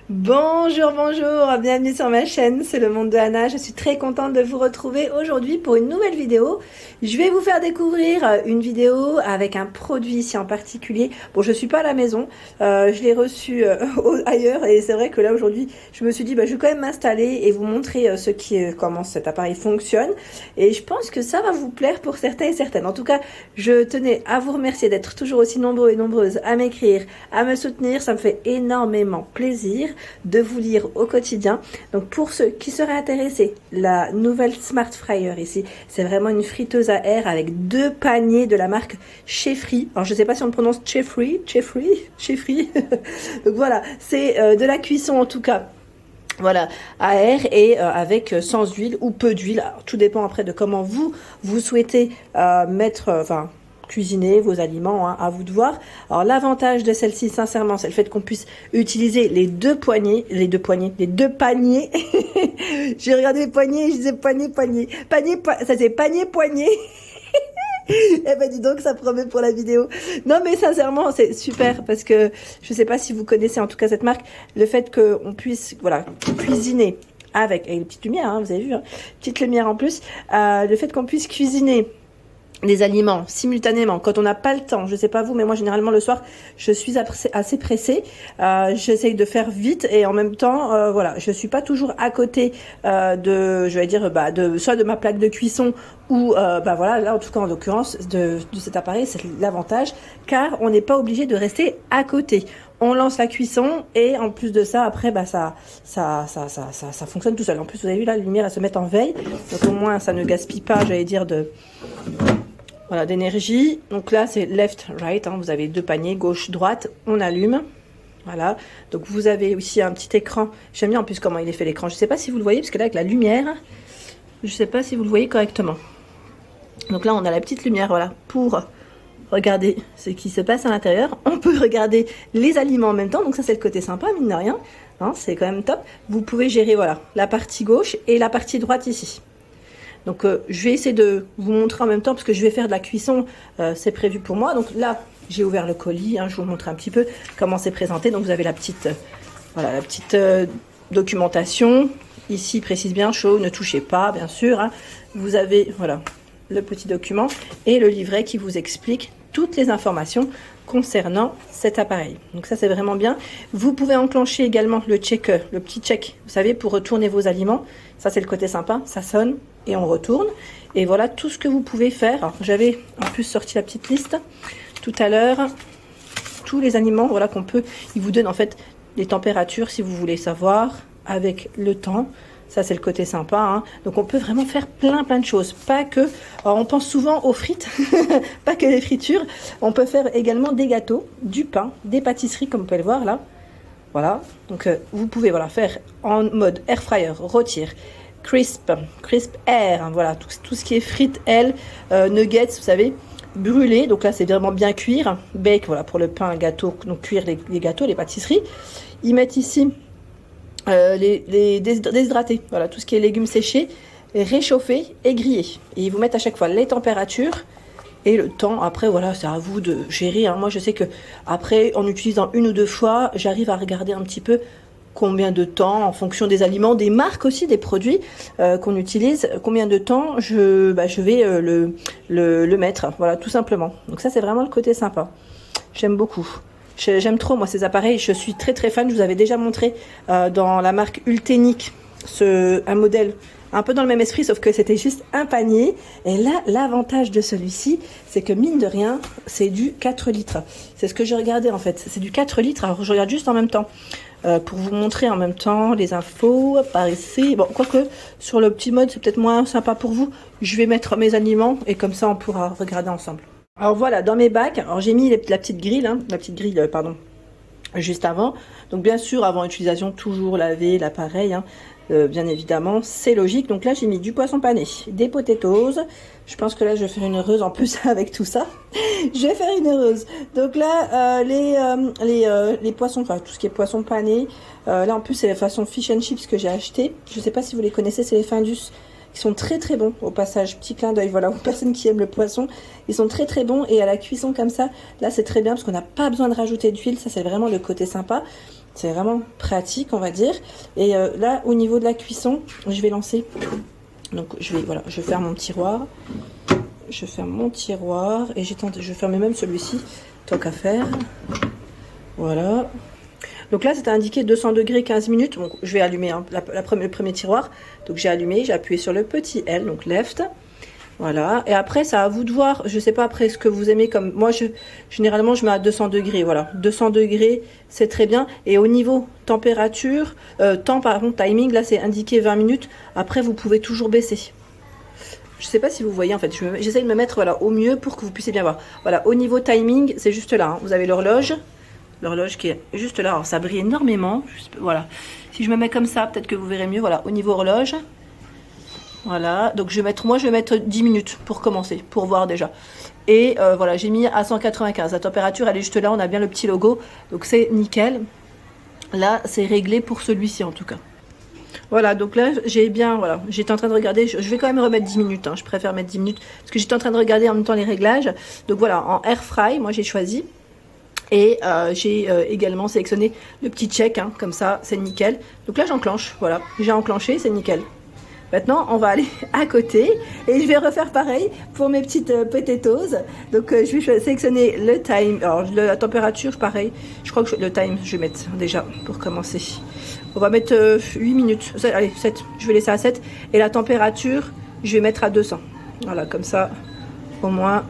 Bonjour, bonjour, bienvenue sur ma chaîne, c'est le monde de Anna. Je suis très contente de vous retrouver aujourd'hui pour une nouvelle vidéo. Je vais vous faire découvrir une vidéo avec un produit ici en particulier. Bon, je suis pas à la maison, je l'ai reçu ailleurs et c'est vrai que là aujourd'hui, je me suis dit, je vais quand même m'installer et vous montrer comment cet appareil fonctionne. Et je pense que ça va vous plaire pour certains et certaines. En tout cas, je tenais à vous remercier d'être toujours aussi nombreux et nombreuses à m'écrire, à me soutenir. Ça me fait énormément plaisir de vous lire au quotidien. Donc pour ceux qui seraient intéressés, la nouvelle Smart Fryer ici, c'est vraiment une friteuse à air avec 2 paniers de la marque Chefri. Alors je sais pas si on prononce Chefri. Donc voilà, c'est de la cuisson en tout cas. Voilà, à air et avec sans huile ou peu d'huile. Tout dépend après de comment vous souhaitez cuisiner vos aliments, hein, à vous de voir. Alors l'avantage de celle-ci, sincèrement, c'est le fait qu'on puisse utiliser les deux paniers. J'ai regardé les poignées, je disais panier, ça c'est panier, poignée. Eh ben dis donc, ça promet pour la vidéo. Non mais sincèrement, c'est super parce que je sais pas si vous connaissez en tout cas cette marque, le fait qu'on puisse cuisiner avec les petites lumières, hein, vous avez vu, hein, petite lumière en plus, le fait qu'on puisse cuisiner des aliments simultanément quand on n'a pas le temps. Je sais pas vous, mais moi généralement le soir je suis assez pressée, j'essaye de faire vite et en même temps je suis pas toujours à côté soit de ma plaque de cuisson ou là en tout cas en l'occurrence de cet appareil. C'est l'avantage car on n'est pas obligé de rester à côté. On lance la cuisson et en plus de ça, après, ça fonctionne tout seul. En plus, vous avez vu là, la lumière, elle se met en veille. Donc au moins, ça ne gaspille pas, d'énergie. Donc là, c'est left, right. Hein, vous avez 2 paniers, gauche, droite. On allume. Voilà. Donc vous avez aussi un petit écran. J'aime bien en plus comment il est fait l'écran. Je ne sais pas si vous le voyez, parce que là, avec la lumière, je ne sais pas si vous le voyez correctement. Donc là, on a la petite lumière, voilà, pour regarder ce qui se passe à l'intérieur. On peut regarder les aliments en même temps. Donc ça, c'est le côté sympa, mine de rien. Hein, c'est quand même top. Vous pouvez gérer, la partie gauche et la partie droite ici. Donc je vais essayer de vous montrer en même temps parce que je vais faire de la cuisson, c'est prévu pour moi. Donc là, j'ai ouvert le colis, hein, je vous montre un petit peu comment c'est présenté. Donc vous avez la petite documentation. Ici, précise bien, chaud, ne touchez pas, bien sûr. Hein. Vous avez, le petit document et le livret qui vous explique toutes les informations concernant cet appareil. Donc ça, c'est vraiment bien. Vous pouvez enclencher également le petit check, vous savez, pour retourner vos aliments. Ça, c'est le côté sympa. Ça sonne et on retourne. Et voilà tout ce que vous pouvez faire. Alors, j'avais en plus sorti la petite liste tout à l'heure. Tous les aliments, qu'on peut. Il vous donne en fait les températures si vous voulez savoir avec le temps. Ça, c'est le côté sympa. Hein. Donc, on peut vraiment faire plein de choses. Pas que... Alors, on pense souvent aux frites, pas que les fritures. On peut faire également des gâteaux, du pain, des pâtisseries, comme vous pouvez le voir là. Voilà. Donc, vous pouvez faire en mode air fryer, rôtir, crisp air. Hein, voilà, tout ce qui est frites, nuggets, vous savez, brûlés. Donc là, c'est vraiment bien cuire. Bake, pour le pain, gâteau. Donc, cuire les gâteaux, les pâtisseries. Ils mettent ici... les déshydratés, tout ce qui est légumes séchés, réchauffés et grillés. Et ils vous mettent à chaque fois les températures et le temps. Après, c'est à vous de gérer. Hein. Moi, je sais que après, en utilisant 1 ou 2 fois, j'arrive à regarder un petit peu combien de temps, en fonction des aliments, des marques aussi, des produits qu'on utilise, combien de temps je vais le mettre. Voilà, tout simplement. Donc ça, c'est vraiment le côté sympa. J'aime beaucoup. J'aime trop moi ces appareils, je suis très fan. Je vous avais déjà montré dans la marque Ultenic un modèle un peu dans le même esprit, sauf que c'était juste un panier. Et là, l'avantage de celui-ci, c'est que mine de rien, c'est du 4 litres. C'est ce que je regardais en fait, c'est du 4 litres. Alors je regarde juste en même temps pour vous montrer en même temps les infos par ici. Bon, quoique sur le petit mode, c'est peut-être moins sympa pour vous. Je vais mettre mes aliments et comme ça on pourra regarder ensemble. Alors voilà, dans mes bacs, alors j'ai mis la petite grille, juste avant. Donc bien sûr, avant utilisation, toujours laver l'appareil, bien évidemment, c'est logique. Donc là, j'ai mis du poisson pané, des potatoes. Je pense que là, je vais faire une heureuse en plus avec tout ça. Je vais faire une heureuse. Donc là, les poissons, tout ce qui est poisson pané. Là, en plus, c'est la façon fish and chips que j'ai acheté. Je ne sais pas si vous les connaissez, c'est les Findus. Ils sont très bons au passage, petit clin d'œil, aux personnes qui aiment le poisson, ils sont très bons et à la cuisson comme ça, là c'est très bien parce qu'on n'a pas besoin de rajouter d'huile, ça c'est vraiment le côté sympa. C'est vraiment pratique, on va dire. Et là, au niveau de la cuisson, je vais lancer. Donc, voilà, je ferme mon tiroir. Je ferme mon tiroir. Et je ferme même celui-ci, tant qu'à faire. Voilà. Donc là, c'était indiqué 200 degrés 15 minutes. Donc, je vais allumer hein, le premier tiroir. Donc, j'ai allumé, j'ai appuyé sur le petit L, donc left. Voilà. Et après, c'est à vous de voir. Je sais pas après ce que vous aimez comme... Moi, généralement, je mets à 200 degrés. Voilà. 200 degrés, c'est très bien. Et au niveau température, timing, là, c'est indiqué 20 minutes. Après, vous pouvez toujours baisser. Je sais pas si vous voyez, en fait. J'essaie de me mettre voilà, au mieux pour que vous puissiez bien voir. Voilà. Au niveau timing, c'est juste là. Hein. Vous avez l'horloge. L'horloge qui est juste là. Alors, ça brille énormément. Voilà. Si je me mets comme ça, peut-être que vous verrez mieux. Voilà. Au niveau horloge. Voilà, donc je vais mettre 10 minutes pour commencer, pour voir déjà. Et voilà, j'ai mis à 195. La température, elle est juste là, on a bien le petit logo. Donc c'est nickel. Là, c'est réglé pour celui-ci en tout cas. Voilà, donc là, voilà, j'étais en train de regarder. Je vais quand même remettre 10 minutes, hein, je préfère mettre 10 minutes. Parce que j'étais en train de regarder en même temps les réglages. Donc voilà, en air fry, moi j'ai choisi. Et j'ai également sélectionné le petit check, hein, comme ça, c'est nickel. Donc là, j'enclenche, voilà, j'ai enclenché, c'est nickel. Maintenant, on va aller à côté et je vais refaire pareil pour mes petites potatoes. Donc, je vais sélectionner le time. Alors, la température, pareil. Je crois que le time, je vais mettre déjà pour commencer. On va mettre 8 minutes. Allez, 7. Je vais laisser à 7. Et la température, je vais mettre à 200. Voilà, comme ça, au moins,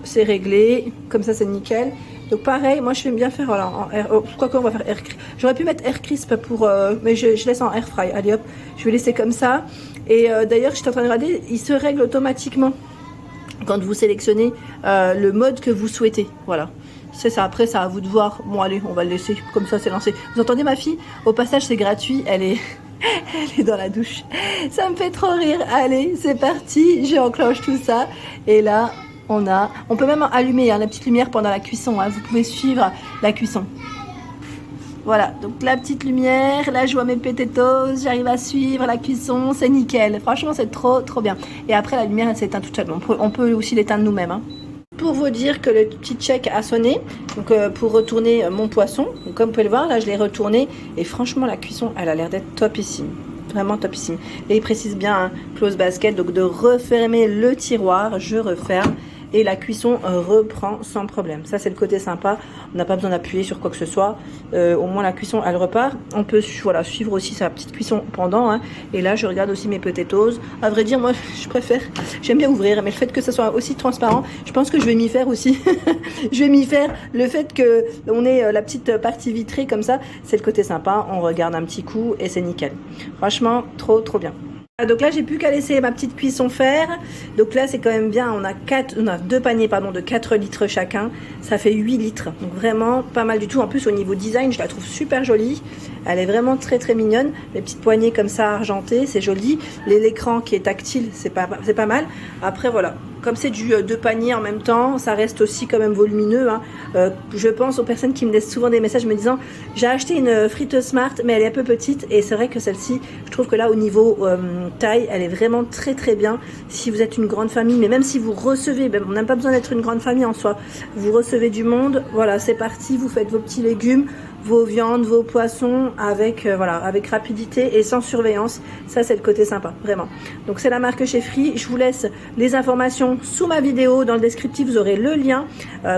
c'est réglé. Comme ça, c'est nickel. Donc pareil, moi je vais bien faire voilà, en air. Oh, quoi qu'on va faire air crisp. J'aurais pu mettre air crisp pour, mais je laisse en air fry. Allez hop, je vais laisser comme ça. Et d'ailleurs, j'étais en train de regarder, il se règle automatiquement quand vous sélectionnez le mode que vous souhaitez. Voilà. C'est ça. Après, c'est à vous de voir. Bon, allez, on va le laisser comme ça, c'est lancé. Vous entendez ma fille? Au passage, c'est gratuit. Elle est dans la douche. Ça me fait trop rire. Allez, c'est parti. J'enclenche tout ça. Et là. On peut même allumer hein, la petite lumière pendant la cuisson. Hein. Vous pouvez suivre la cuisson. Voilà, donc la petite lumière. Là, je vois mes potatoes. J'arrive à suivre la cuisson. C'est nickel. Franchement, c'est trop, trop bien. Et après, la lumière, elle s'éteint toute seule. On peut aussi l'éteindre nous-mêmes. Hein. Pour vous dire que le petit check a sonné. Donc, pour retourner mon poisson. Donc, comme vous pouvez le voir, là, je l'ai retourné. Et franchement, la cuisson, elle a l'air d'être topissime. Vraiment topissime. Et il précise bien, hein, close basket. Donc, de refermer le tiroir. Je referme. Et la cuisson reprend sans problème. Ça, c'est le côté sympa. On n'a pas besoin d'appuyer sur quoi que ce soit. Au moins, la cuisson, elle repart. On peut voilà, suivre aussi sa petite cuisson pendant. Hein. Et là, je regarde aussi mes potatoes. À vrai dire, moi, je préfère... J'aime bien ouvrir. Mais le fait que ça soit aussi transparent, je pense que je vais m'y faire aussi. Je vais m'y faire. Le fait qu'on ait la petite partie vitrée comme ça, c'est le côté sympa. On regarde un petit coup et c'est nickel. Franchement, trop, trop bien. Donc là, j'ai plus qu'à laisser ma petite cuisson faire. Donc là, c'est quand même bien. On a deux paniers de 4 litres chacun. Ça fait 8 litres. Donc vraiment pas mal du tout. En plus, au niveau design, je la trouve super jolie. Elle est vraiment très très mignonne. Les petites poignées comme ça argentées, c'est joli. L'écran qui est tactile, c'est pas mal. Après, voilà. Comme c'est du 2 paniers en même temps, ça reste aussi quand même volumineux. Hein. Je pense aux personnes qui me laissent souvent des messages me disant j'ai acheté une friteuse Smart, mais elle est un peu petite. Et c'est vrai que celle-ci, je trouve que là, au niveau taille, elle est vraiment très très bien. Si vous êtes une grande famille, mais même si vous recevez, on n'a pas besoin d'être une grande famille en soi. Vous recevez du monde, voilà, c'est parti. Vous faites vos petits légumes, vos viandes, vos poissons avec rapidité et sans surveillance. Ça, c'est le côté sympa, vraiment. Donc, c'est la marque Chez Free. Je vous laisse les informations sous ma vidéo. Dans le descriptif, vous aurez le lien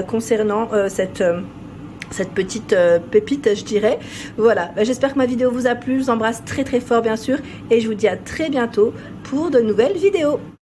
concernant cette petite pépite, je dirais. Voilà, j'espère que ma vidéo vous a plu. Je vous embrasse très très fort, bien sûr. Et je vous dis à très bientôt pour de nouvelles vidéos.